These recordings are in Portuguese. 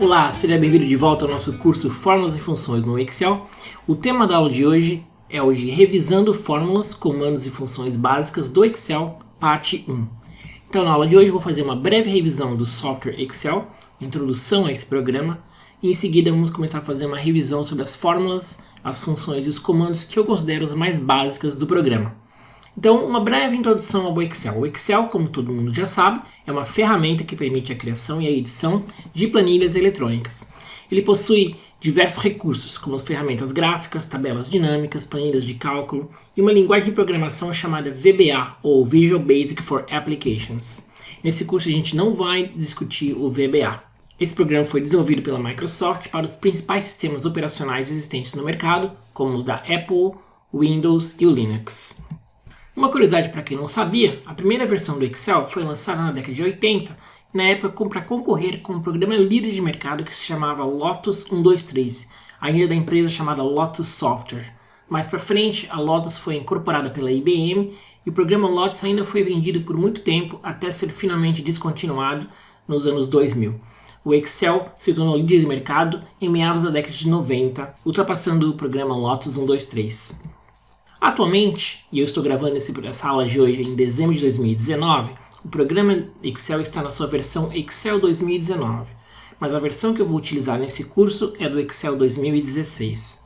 Olá, seja bem-vindo de volta ao nosso curso Fórmulas e Funções no Excel. O tema da aula de hoje é o de Revisando Fórmulas, Comandos e Funções Básicas do Excel, parte 1. Então, na aula de hoje eu vou fazer uma breve revisão do software Excel, introdução a esse programa, e em seguida vamos começar a fazer uma revisão sobre as fórmulas, as funções e os comandos que eu considero as mais básicas do programa. Então, uma breve introdução ao Excel. O Excel, como todo mundo já sabe, é uma ferramenta que permite a criação e a edição de planilhas eletrônicas. Ele possui diversos recursos, como as ferramentas gráficas, tabelas dinâmicas, planilhas de cálculo e uma linguagem de programação chamada VBA, ou Visual Basic for Applications. Nesse curso a gente não vai discutir o VBA. Esse programa foi desenvolvido pela Microsoft para os principais sistemas operacionais existentes no mercado, como os da Apple, Windows e o Linux. Uma curiosidade para quem não sabia, a primeira versão do Excel foi lançada na década de 80, na época para concorrer com um programa líder de mercado que se chamava Lotus 123, ainda da empresa chamada Lotus Software. Mais para frente, a Lotus foi incorporada pela IBM e o programa Lotus ainda foi vendido por muito tempo até ser finalmente descontinuado nos anos 2000. O Excel se tornou líder de mercado em meados da década de 90, ultrapassando o programa Lotus 123. Atualmente, e eu estou gravando essa aula de hoje em dezembro de 2019, o programa Excel está na sua versão Excel 2019, mas a versão que eu vou utilizar nesse curso é do Excel 2016.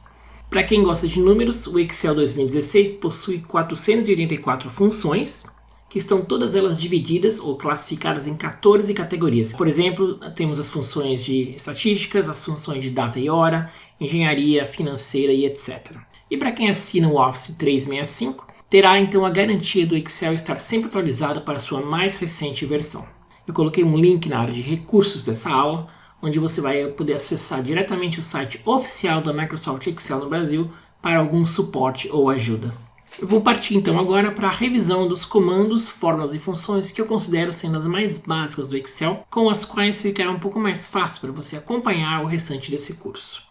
Para quem gosta de números, o Excel 2016 possui 484 funções, que estão todas elas divididas ou classificadas em 14 categorias. Por exemplo, temos as funções de estatísticas, as funções de data e hora, engenharia financeira e etc. E para quem assina o Office 365, terá então a garantia do Excel estar sempre atualizado para a sua mais recente versão. Eu coloquei um link na área de recursos dessa aula, onde você vai poder acessar diretamente o site oficial da Microsoft Excel no Brasil para algum suporte ou ajuda. Eu vou partir então agora para a revisão dos comandos, fórmulas e funções que eu considero sendo as mais básicas do Excel, com as quais ficará um pouco mais fácil para você acompanhar o restante desse curso.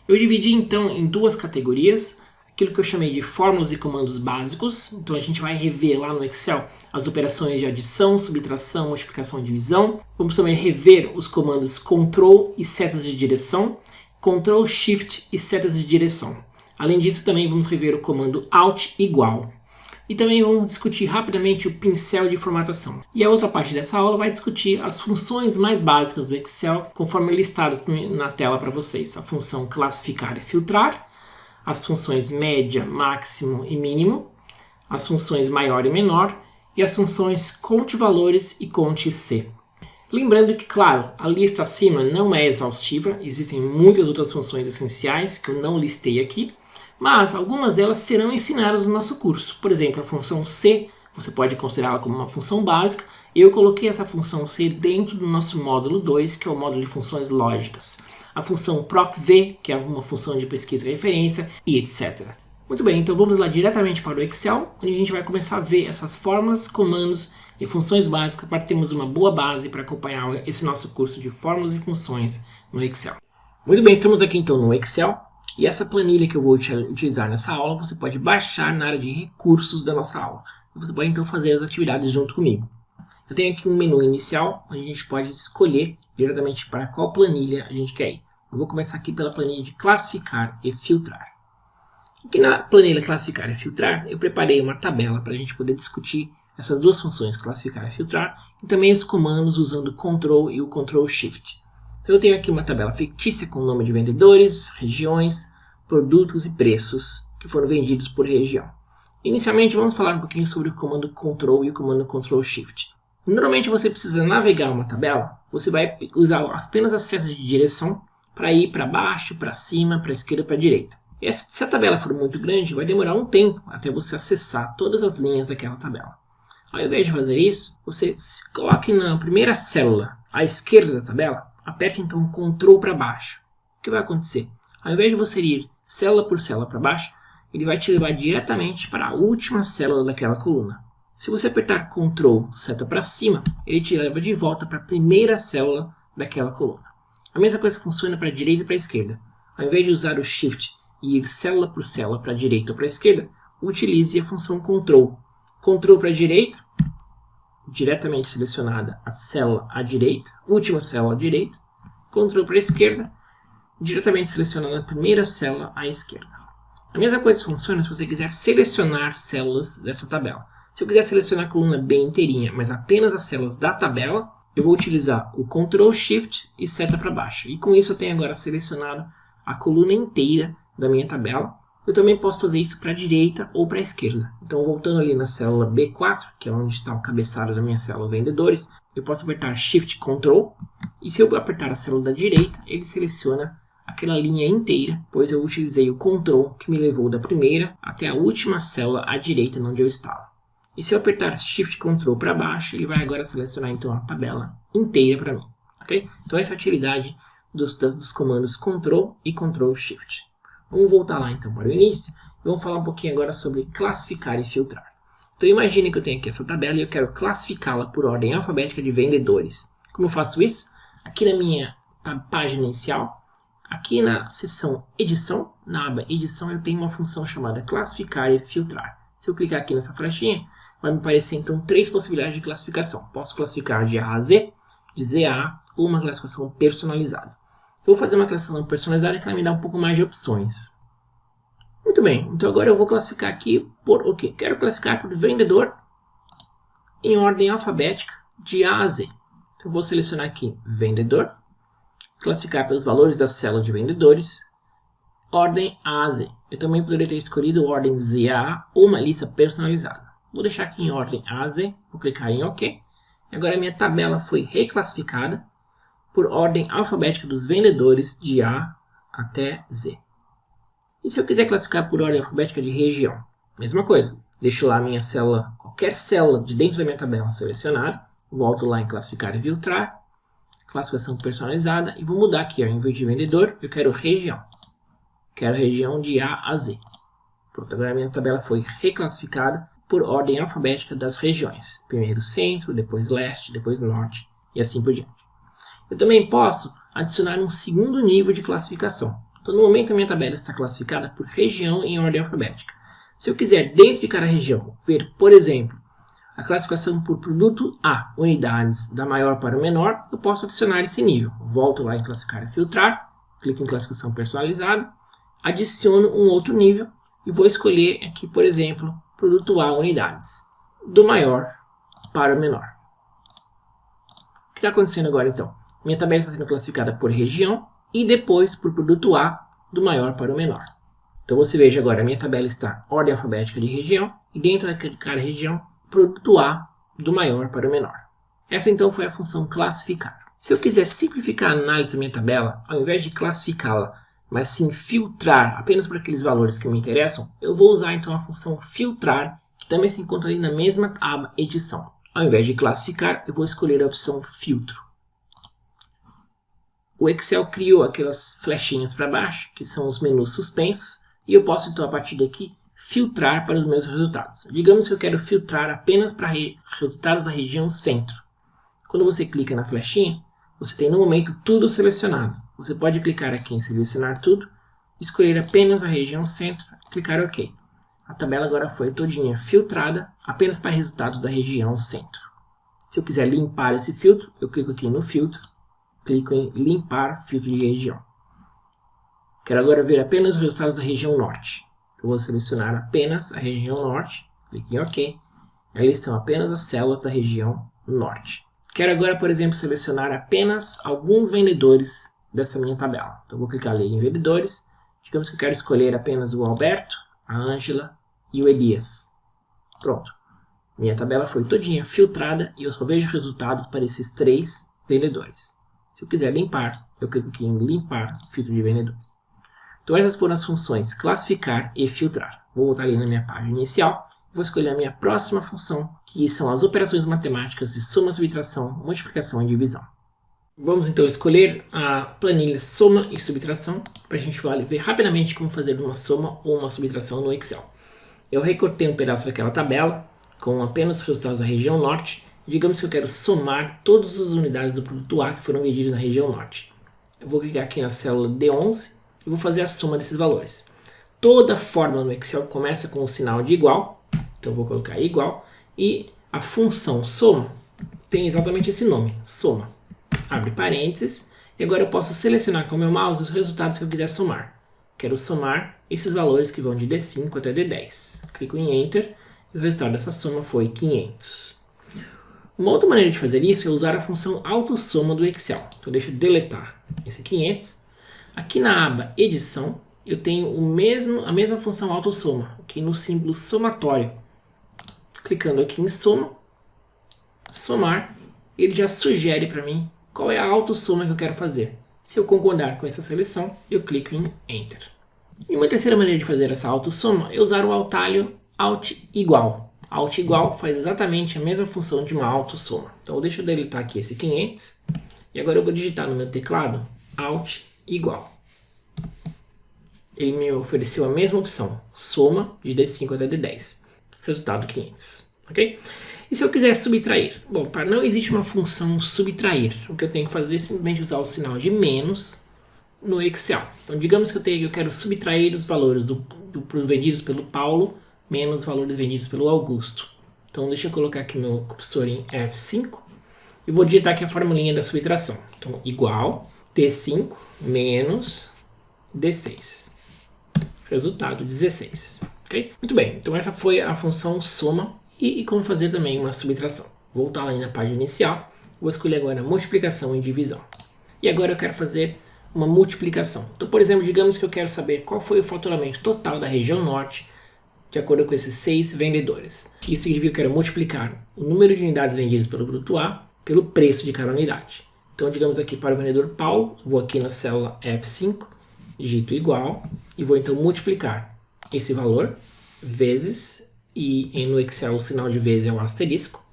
Eu dividi então em duas categorias, aquilo que eu chamei de fórmulas e comandos básicos. Então a gente vai rever lá no Excel as operações de adição, subtração, multiplicação e divisão. Vamos também rever os comandos Ctrl e setas de direção, Ctrl, Shift e setas de direção. Além disso, também vamos rever o comando Alt igual. E também vamos discutir rapidamente o pincel de formatação. E a outra parte dessa aula vai discutir as funções mais básicas do Excel, conforme listadas na tela para vocês. A função classificar e filtrar, as funções média, máximo e mínimo, as funções maior e menor e as funções conte valores e conte C. Lembrando que, claro, a lista acima não é exaustiva, existem muitas outras funções essenciais que eu não listei aqui, mas algumas delas serão ensinadas no nosso curso. Por exemplo, a função C, você pode considerá-la como uma função básica. Eu coloquei essa função C dentro do nosso módulo 2, que é o módulo de funções lógicas. A função PROC-V, que é uma função de pesquisa e referência, e etc. Muito bem, então vamos lá diretamente para o Excel, onde a gente vai começar a ver essas fórmulas, comandos e funções básicas para termos uma boa base para acompanhar esse nosso curso de fórmulas e funções no Excel. Muito bem, estamos aqui então no Excel. E essa planilha que eu vou utilizar nessa aula, você pode baixar na área de recursos da nossa aula. Você pode então fazer as atividades junto comigo. Eu tenho aqui um menu inicial, onde a gente pode escolher diretamente para qual planilha a gente quer ir. Eu vou começar aqui pela planilha de classificar e filtrar. Aqui na planilha classificar e filtrar, eu preparei uma tabela para a gente poder discutir essas duas funções, classificar e filtrar, e também os comandos usando o Ctrl e o Ctrl Shift. Então eu tenho aqui uma tabela fictícia com o nome de vendedores, regiões, produtos e preços que foram vendidos por região. Inicialmente vamos falar um pouquinho sobre o comando Ctrl e o comando Ctrl Shift. Normalmente você precisa navegar uma tabela, você vai usar apenas as setas de direção para ir para baixo, para cima, para a esquerda e para a direita. E se a tabela for muito grande, vai demorar um tempo até você acessar todas as linhas daquela tabela. Ao invés de fazer isso, você se coloque na primeira célula à esquerda da tabela, aperte então o Ctrl para baixo. O que vai acontecer? Ao invés de você ir célula por célula para baixo, ele vai te levar diretamente para a última célula daquela coluna. Se você apertar Ctrl seta para cima, ele te leva de volta para a primeira célula daquela coluna. A mesma coisa funciona para a direita e para a esquerda. Ao invés de usar o Shift e ir célula por célula para a direita ou para a esquerda, utilize a função Ctrl. Ctrl para a direita, diretamente selecionada a célula à direita, última célula à direita, Ctrl para a esquerda, diretamente selecionando a primeira célula à esquerda. A mesma coisa funciona se você quiser selecionar células dessa tabela. Se eu quiser selecionar a coluna bem inteirinha, mas apenas as células da tabela, eu vou utilizar o Ctrl, Shift e seta para baixo. E com isso eu tenho agora selecionado a coluna inteira da minha tabela. Eu também posso fazer isso para a direita ou para a esquerda. Então, voltando ali na célula B4, que é onde está o cabeçado da minha célula Vendedores, eu posso apertar Shift Ctrl. E se eu apertar a célula da direita, ele seleciona aquela linha inteira, pois eu utilizei o Ctrl que me levou da primeira até a última célula à direita onde eu estava. E se eu apertar Shift Ctrl para baixo, ele vai agora selecionar então a tabela inteira para mim. Okay? Então essa é a utilidade dos comandos Ctrl e Ctrl Shift. Vamos voltar lá então para o início e vamos falar um pouquinho agora sobre classificar e filtrar. Então imagine que eu tenho aqui essa tabela e eu quero classificá-la por ordem alfabética de vendedores. Como eu faço isso? Aqui na minha página inicial, aqui na seção Edição, na aba Edição, eu tenho uma função chamada classificar e filtrar. Se eu clicar aqui nessa flechinha, vai me aparecer então 3 possibilidades de classificação. Posso classificar de A a Z, de Z a A, ou uma classificação personalizada. Eu vou fazer uma classificação personalizada que vai me dar um pouco mais de opções. Muito bem, então agora eu vou classificar aqui por o quê? Quero classificar por vendedor em ordem alfabética de A a Z. Então, eu vou selecionar aqui vendedor, classificar pelos valores da célula de vendedores, ordem A a Z. Eu também poderia ter escolhido ordem Z a A ou uma lista personalizada. Vou deixar aqui em ordem A a Z, vou clicar em OK. Agora a minha tabela foi reclassificada por ordem alfabética dos vendedores de A até Z. E se eu quiser classificar por ordem alfabética de região? Mesma coisa. Deixo lá a minha célula, qualquer célula de dentro da minha tabela selecionada. Volto lá em classificar e filtrar. Classificação personalizada. E vou mudar aqui, ó, em vez de vendedor, eu quero região. Quero região de A a Z. Pronto, agora a minha tabela foi reclassificada por ordem alfabética das regiões. Primeiro centro, depois leste, depois norte e assim por diante. Eu também posso adicionar um segundo nível de classificação. Então, no momento, a minha tabela está classificada por região em ordem alfabética. Se eu quiser, dentro de cada região, ver, por exemplo, a classificação por produto A, unidades da maior para o menor, eu posso adicionar esse nível. Volto lá em classificar e filtrar, clico em classificação personalizada, adiciono um outro nível e vou escolher aqui, por exemplo, produto A, unidades, do maior para o menor. O que está acontecendo agora, então? Minha tabela está sendo classificada por região e depois por produto A, do maior para o menor. Então você veja agora, a minha tabela está ordem alfabética de região e dentro de cada região, produto A, do maior para o menor. Essa então foi a função classificar. Se eu quiser simplificar a análise da minha tabela, ao invés de classificá-la, mas sim filtrar apenas por aqueles valores que me interessam, eu vou usar então a função filtrar, que também se encontra ali na mesma aba edição. Ao invés de classificar, eu vou escolher a opção filtro. O Excel criou aquelas flechinhas para baixo, que são os menus suspensos, e eu posso então a partir daqui filtrar para os meus resultados. Digamos que eu quero filtrar apenas para resultados da região centro. Quando você clica na flechinha, você tem no momento tudo selecionado. Você pode clicar aqui em selecionar tudo, escolher apenas a região centro e clicar OK. A tabela agora foi todinha filtrada apenas para resultados da região centro. Se eu quiser limpar esse filtro, eu clico aqui no filtro, clico em limpar filtro de região. Quero agora ver apenas os resultados da região norte. Eu vou selecionar apenas a região norte, clique em OK. Ali estão apenas as células da região norte. Quero agora, por exemplo, selecionar apenas alguns vendedores dessa minha tabela. Então, vou clicar ali em vendedores. Digamos que eu quero escolher apenas o Alberto, a Ângela e o Elias. Pronto. Minha tabela foi todinha filtrada e eu só vejo resultados para esses 3 vendedores. Se eu quiser limpar, eu clico aqui em limpar filtro de vendedores. Então, essas foram as funções classificar e filtrar. Vou voltar ali na minha página inicial. Vou escolher a minha próxima função, que são as operações matemáticas de soma, subtração, multiplicação e divisão. Vamos então escolher a planilha soma e subtração, para a gente ver rapidamente como fazer uma soma ou uma subtração no Excel. Eu recortei um pedaço daquela tabela, com apenas os resultados da região norte. Digamos que eu quero somar todas as unidades do produto A que foram vendidas na região norte. Eu vou clicar aqui na célula D11 e vou fazer a soma desses valores. Toda fórmula no Excel começa com o sinal de igual. Então, eu vou colocar igual, e a função soma tem exatamente esse nome, soma. Abre parênteses, E agora eu posso selecionar com o meu mouse os resultados que eu quiser somar. Quero somar esses valores que vão de D5 até D10. Clico em Enter e o resultado dessa soma foi 500. Uma outra maneira de fazer isso é usar a função autossoma do Excel. Então deixa eu deletar esse 500. Aqui na aba Edição, eu tenho a mesma função autossoma, aqui no símbolo somatório. Clicando aqui em Soma, Somar, ele já sugere para mim qual é a autossoma que eu quero fazer. Se eu concordar com essa seleção, eu clico em Enter. E uma terceira maneira de fazer essa autossoma é usar o atalho Alt igual. Alt igual faz exatamente a mesma função de uma autossoma. Então deixa eu deletar aqui esse 500 e agora eu vou digitar no meu teclado Alt igual. Ele me ofereceu a mesma opção, soma de D5 até D10. Resultado 500, ok? E se eu quiser subtrair? Bom, para não existe uma função subtrair. O que eu tenho que fazer é simplesmente usar o sinal de menos no Excel. Então, digamos que eu quero subtrair os valores vendidos pelo Paulo menos os valores vendidos pelo Augusto. Então, deixa eu colocar aqui meu cursor em F5 e vou digitar aqui a formulinha da subtração. Então, igual D5 menos D6. Resultado 16. Okay? Muito bem, então essa foi a função soma e como fazer também uma subtração. Vou voltar lá na página inicial, vou escolher agora multiplicação e divisão. E agora eu quero fazer uma multiplicação. Então, por exemplo, digamos que eu quero saber qual foi o faturamento total da região norte de acordo com esses 6 vendedores. Isso significa que eu quero multiplicar o número de unidades vendidas pelo produto A pelo preço de cada unidade. Então, digamos aqui para o vendedor Paulo, vou aqui na célula F5, digito igual e vou então multiplicar esse valor vezes, e no Excel o sinal de vezes é o asterisco,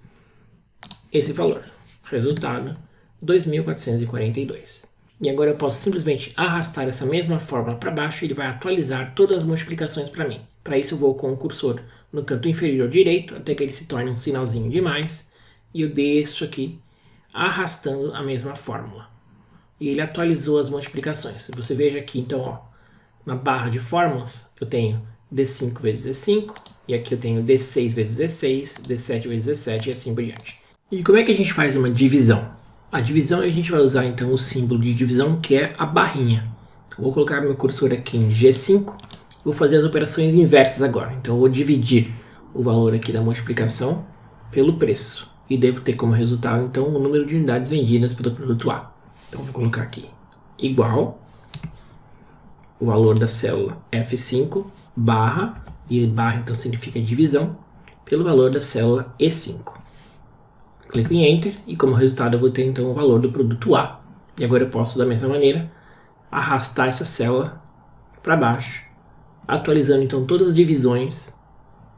esse valor. Resultado, 2.442. E agora eu posso simplesmente arrastar essa mesma fórmula para baixo e ele vai atualizar todas as multiplicações para mim. Para isso eu vou com o cursor no canto inferior direito até que ele se torne um sinalzinho de mais e eu desço aqui arrastando a mesma fórmula. E ele atualizou as multiplicações. Você veja aqui então, ó, na barra de fórmulas eu tenho D5 vezes D5 e aqui eu tenho D6 vezes D6, D7 vezes D7 e assim por diante. E como é que a gente faz uma divisão? A divisão a gente vai usar então o símbolo de divisão que é a barrinha. Eu vou colocar meu cursor aqui em G5, vou fazer as operações inversas agora. Então eu vou dividir o valor aqui da multiplicação pelo preço e devo ter como resultado então o número de unidades vendidas pelo produto A. Então vou colocar aqui igual o valor da célula F5 barra, e barra então significa divisão, pelo valor da célula E5. Clico em Enter e como resultado eu vou ter então o valor do produto A. E agora eu posso da mesma maneira arrastar essa célula para baixo, atualizando então todas as divisões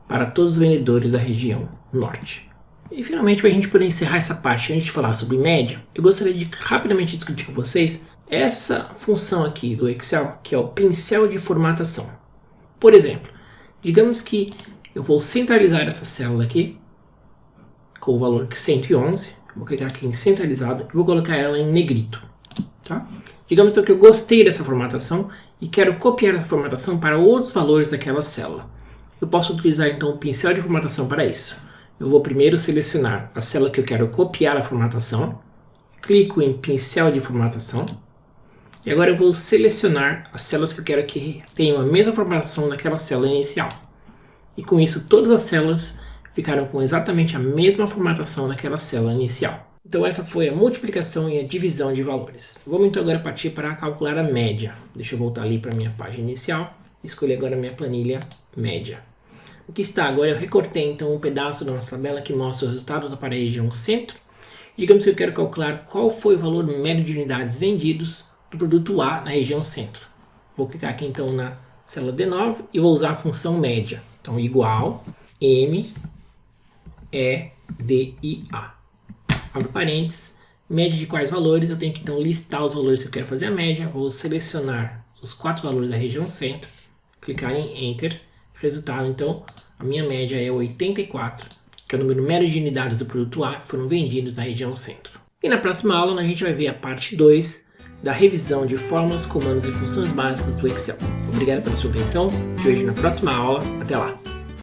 para todos os vendedores da região norte. E finalmente, para a gente poder encerrar essa parte antes de falar sobre média, eu gostaria de rapidamente discutir com vocês essa função aqui do Excel, que é o pincel de formatação. Por exemplo, digamos que eu vou centralizar essa célula aqui, com o valor 111, vou clicar aqui em centralizado e vou colocar ela em negrito. Tá? Digamos então que eu gostei dessa formatação e quero copiar essa formatação para outros valores daquela célula. Eu posso utilizar então o pincel de formatação para isso. Eu vou primeiro selecionar a célula que eu quero copiar a formatação, clico em pincel de formatação e agora eu vou selecionar as células que eu quero que tenham a mesma formatação naquela célula inicial. E com isso todas as células ficaram com exatamente a mesma formatação naquela célula inicial. Então essa foi a multiplicação e a divisão de valores. Vamos então agora partir para calcular a média. Deixa eu voltar ali para a minha página inicial e escolher agora a minha planilha média. O que está agora, eu recortei então um pedaço da nossa tabela que mostra os resultados para a região centro. Digamos que eu quero calcular qual foi o valor médio de unidades vendidos do produto A na região centro. Vou clicar aqui então na célula D9 e vou usar a função média. Então igual M E D I A. Abro parênteses, média de quais valores? Eu tenho que então listar os valores que eu quero fazer a média. Vou selecionar os 4 valores da região centro, clicar em Enter. Resultado, então, a minha média é 84, que é o número médio de unidades do produto A que foram vendidos na região centro. E na próxima aula a gente vai ver a parte 2 da revisão de fórmulas, comandos e funções básicas do Excel. Obrigado pela sua atenção, te vejo na próxima aula. Até lá!